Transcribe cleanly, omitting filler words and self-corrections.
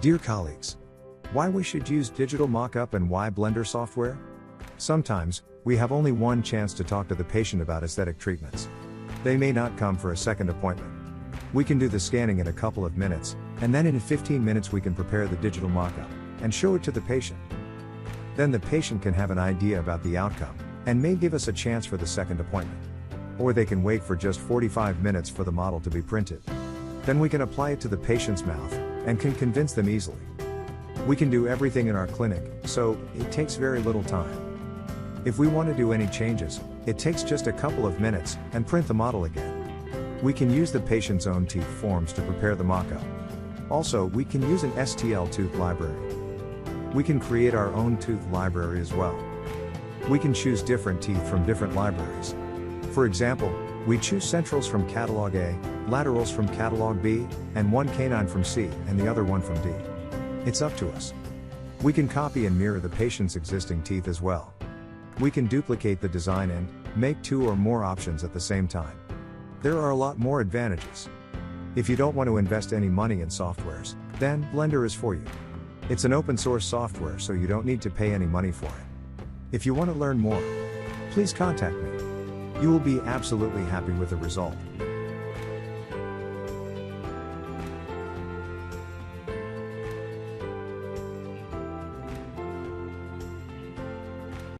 Dear colleagues, why we should use digital mockup and why Blender software? Sometimes, we have only one chance to talk to the patient about aesthetic treatments. They may not come for a second appointment. We can do the scanning in a couple of minutes, and then in 15 minutes we can prepare the digital mockup and show it to the patient. Then the patient can have an idea about the outcome, and may give us a chance for the second appointment. Or they can wait for just 45 minutes for the model to be printed. Then we can apply it to the patient's mouth, and can convince them easily. We can do everything in our clinic, so it takes very little time. If we want to do any changes, it takes just a couple of minutes, and print the model again. We can use the patient's own teeth forms to prepare the mockup. Also, we can use an STL tooth library. We can create our own tooth library as well. We can choose different teeth from different libraries. For example, we choose centrals from catalog A, laterals from catalog B, and one canine from C and the other one from D. It's up to us. We can copy and mirror the patient's existing teeth as well. We can duplicate the design and make 2 or more options at the same time. There are a lot more advantages. If you don't want to invest any money in softwares, then Blender is for you. It's an open source software, so you don't need to pay any money for it. If you want to learn more, please contact me. You will be absolutely happy with the result.